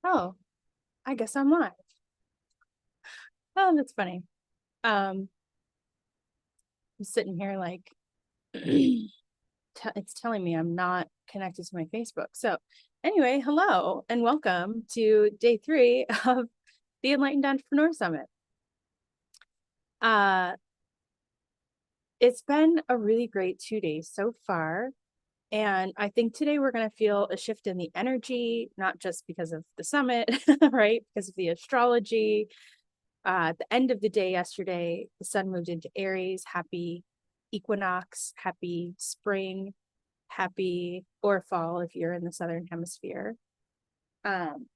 Oh, I guess I'm live. Oh, that's funny. I'm sitting here like it's telling me I'm not connected to my Facebook. So, anyway, hello and welcome to day 3 of the Enlightened Entrepreneur Summit. Uh, it's been a really great 2 days so far. And I think today we're going to feel a shift in the energy, not just because of the summit, right? Because of the astrology. At the end of the day yesterday, the sun moved into Aries. Happy equinox, happy spring, happy or fall if you're in the southern hemisphere. Um,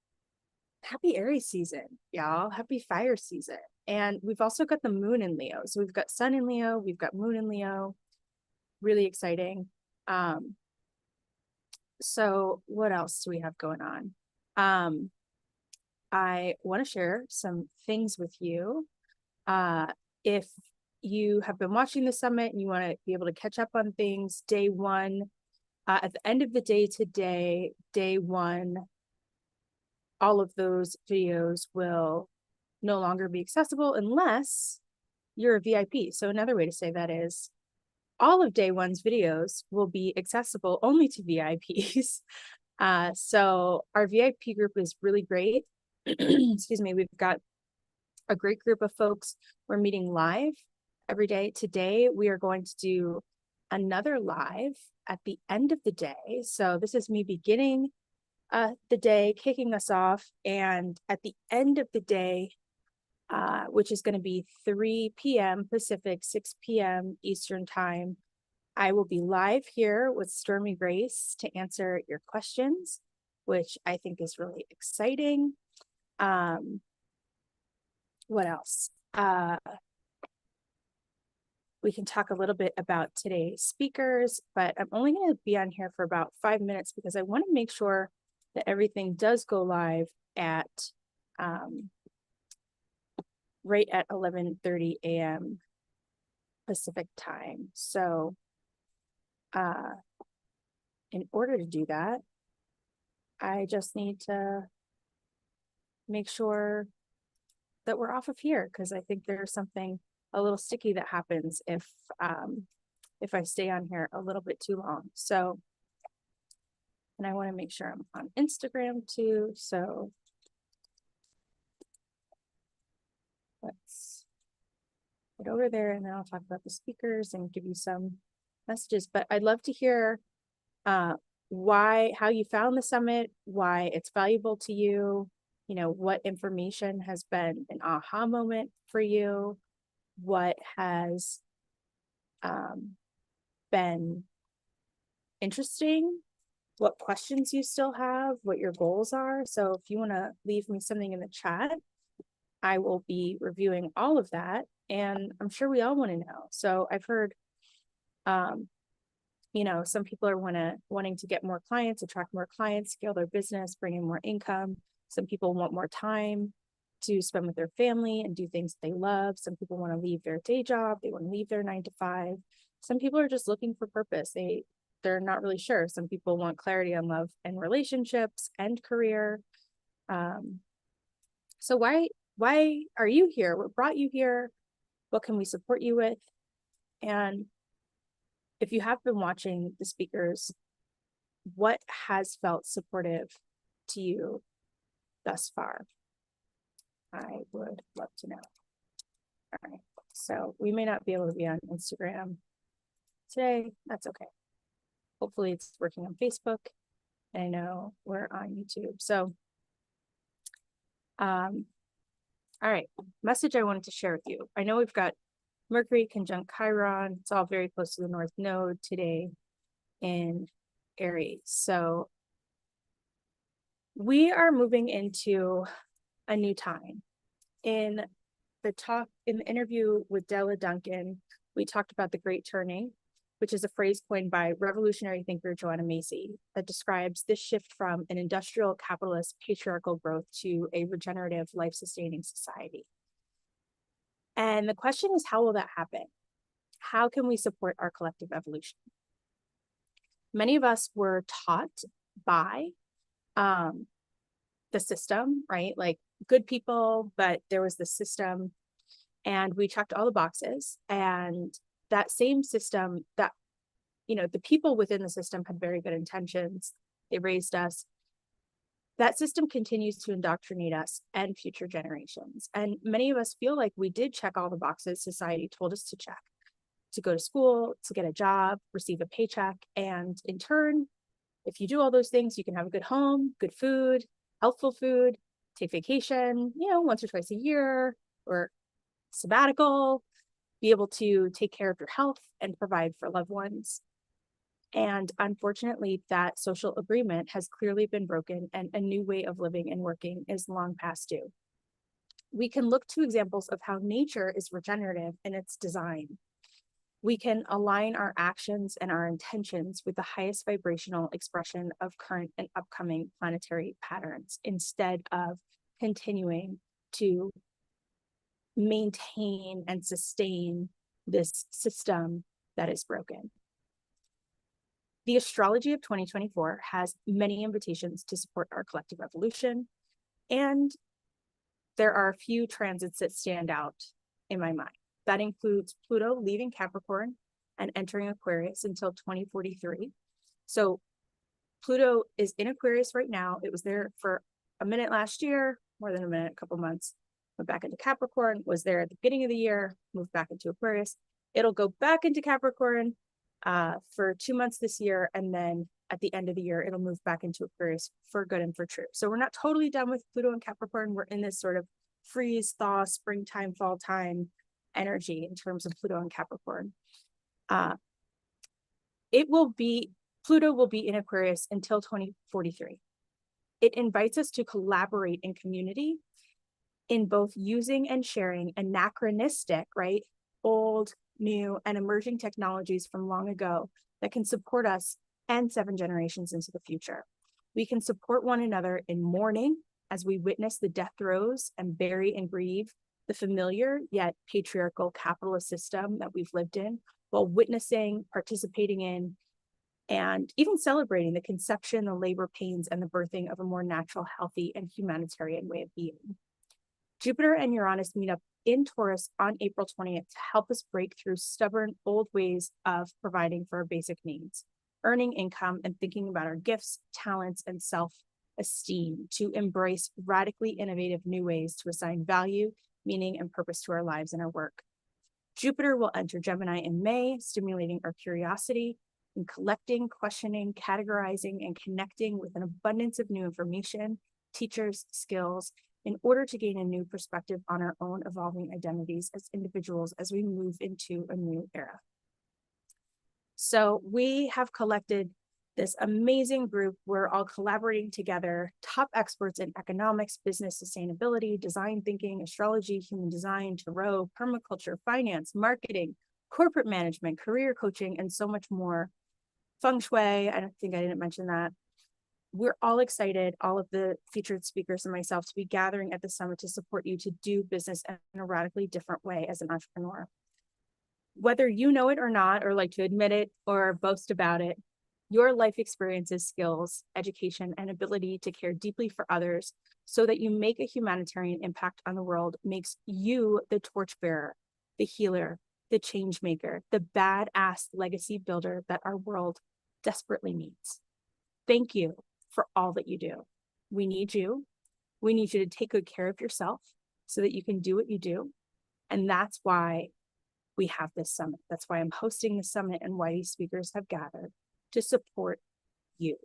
Happy Aries season, y'all. Happy fire season. And we've also got the moon in Leo. So we've got sun in Leo, we've got moon in Leo. Really exciting. Um, so what else do we have going on? Um, I want to share some things with you. If you have been watching the summit and you want to be able to catch up on things, day one, at the end of the day today, day one, all of those videos will no longer be accessible unless you're a VIP. So another way to say that is all of day one's videos will be accessible only to VIPs. So our VIP group is really great. Excuse me, we've got a great group of folks. We're meeting live every day. Today, we are going to do another live at the end of the day. So this is me beginning the day, kicking us off. And at the end of the day, which is going to be 3 p.m. Pacific, 6 p.m. Eastern Time, I will be live here with Stormy Grace to answer your questions, which I think is really exciting. What else? We can talk a little bit about today's speakers, but I'm only going to be on here for about 5 minutes because I want to make sure that everything does go live at right at 11:30 a.m. Pacific time. So in order to do that, I just need to make sure that we're off of here because I think there's something a little sticky that happens if I stay on here a little bit too long. So, and I want to make sure I'm on Instagram too. So let's get over there and then I'll talk about the speakers and give you some messages. But I'd love to hear how you found the summit, why it's valuable to you, what information has been an aha moment for you, what has been interesting, what questions you still have, what your goals are. So if you want to leave me something in the chat, I will be reviewing all of that. And I'm sure we all want to know. So I've heard, some people are wanting to get more clients, attract more clients, scale their business, bring in more income. Some people want more time to spend with their family and do things they love. Some people want to leave their day job. They want to leave their 9 to 5. Some people are just looking for purpose. They're not really sure. Some people want clarity on love and relationships and career. So why are you here? What brought you here? What can we support you with? And if you have been watching the speakers, what has felt supportive to you thus far? I would love to know. All right. So we may not be able to be on Instagram today. That's okay. Hopefully it's working on Facebook. And I know we're on YouTube. So, all right. Message I wanted to share with you. I know we've got Mercury conjunct Chiron. It's all very close to the North Node today in Aries. So we are moving into a new time. In the interview with Della Duncan, we talked about the Great Turning, which is a phrase coined by revolutionary thinker Joanna Macy that describes this shift from an industrial capitalist patriarchal growth to a regenerative life-sustaining society. And the question is, how will that happen? How can we support our collective evolution? Many of us were taught by the system, right? Like good people, but there was the system, and we checked all the boxes. And that same system, that, the people within the system had very good intentions. They raised us. That system continues to indoctrinate us and future generations. And many of us feel like we did check all the boxes society told us to check: to go to school, to get a job, receive a paycheck. And in turn, if you do all those things, you can have a good home, good food, healthful food, take vacation, once or twice a year, or sabbatical, be able to take care of your health and provide for loved ones. And unfortunately, that social agreement has clearly been broken, and a new way of living and working is long past due. We can look to examples of how nature is regenerative in its design. We can align our actions and our intentions with the highest vibrational expression of current and upcoming planetary patterns, instead of continuing to maintain and sustain this system that is broken. The astrology of 2024 has many invitations to support our collective evolution, and there are a few transits that stand out in my mind. That includes Pluto leaving Capricorn and entering Aquarius until 2043. So Pluto is in Aquarius right now. It was there for a minute last year, more than a minute, a couple months, went back into Capricorn, was there at the beginning of the year, moved back into Aquarius. It'll go back into Capricorn for 2 months this year, and then at the end of the year, it'll move back into Aquarius for good and for true. So we're not totally done with Pluto and Capricorn. We're in this sort of freeze, thaw, springtime, fall time energy in terms of Pluto and Capricorn. Pluto will be in Aquarius until 2043. It invites us to collaborate in community in both using and sharing anachronistic, right, old, new, and emerging technologies from long ago that can support us and 7 generations into the future. We can support one another in mourning as we witness the death throes and bury and grieve the familiar yet patriarchal capitalist system that we've lived in, while witnessing, participating in, and even celebrating the conception, the labor pains, and the birthing of a more natural, healthy, and humanitarian way of being. Jupiter and Uranus meet up in Taurus on April 20th to help us break through stubborn old ways of providing for our basic needs, earning income, and thinking about our gifts, talents, and self-esteem, to embrace radically innovative new ways to assign value, meaning, and purpose to our lives and our work. Jupiter will enter Gemini in May, stimulating our curiosity in collecting, questioning, categorizing, and connecting with an abundance of new information, teachers, skills, in order to gain a new perspective on our own evolving identities as individuals as we move into a new era. So we have collected this amazing group. We're all collaborating together, top experts in economics, business, sustainability, design thinking, astrology, human design, tarot, permaculture, finance, marketing, corporate management, career coaching, and so much more. Feng Shui, I don't think I didn't mention that. We're all excited, all of the featured speakers and myself, to be gathering at the summit to support you to do business in a radically different way as an entrepreneur. Whether you know it or not, or like to admit it or boast about it, your life experiences, skills, education, and ability to care deeply for others so that you make a humanitarian impact on the world makes you the torchbearer, the healer, the change maker, the badass legacy builder that our world desperately needs. Thank you for all that you do. We need you. We need you to take good care of yourself so that you can do what you do. And that's why we have this summit. That's why I'm hosting the summit and why these speakers have gathered to support you.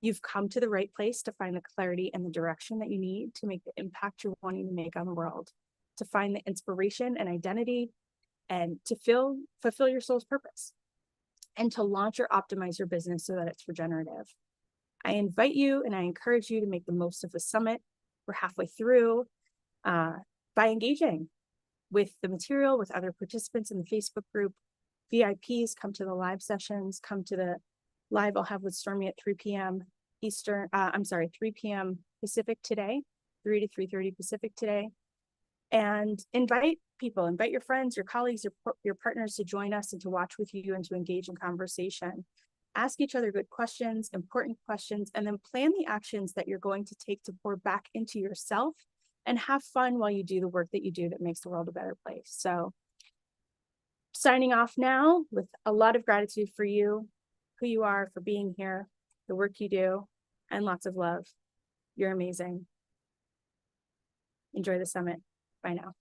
You've come to the right place to find the clarity and the direction that you need to make the impact you're wanting to make on the world, to find the inspiration and identity, and to fulfill your soul's purpose, and to launch or optimize your business so that it's regenerative. I invite you and I encourage you to make the most of the summit. We're halfway through by engaging with the material, with other participants in the Facebook group. VIPs, come to the live sessions, come to the live I'll have with Stormy at 3 p.m. 3 p.m. Pacific today, 3 to 3:30 Pacific today. And invite people, invite your friends, your colleagues, your partners to join us and to watch with you and to engage in conversation. ask each other good questions, important questions, and then plan the actions that you're going to take to pour back into yourself and have fun while you do the work that you do that makes the world a better place. So signing off now with a lot of gratitude for you, who you are, for being here, the work you do, and lots of love. You're amazing. Enjoy the summit. Bye now.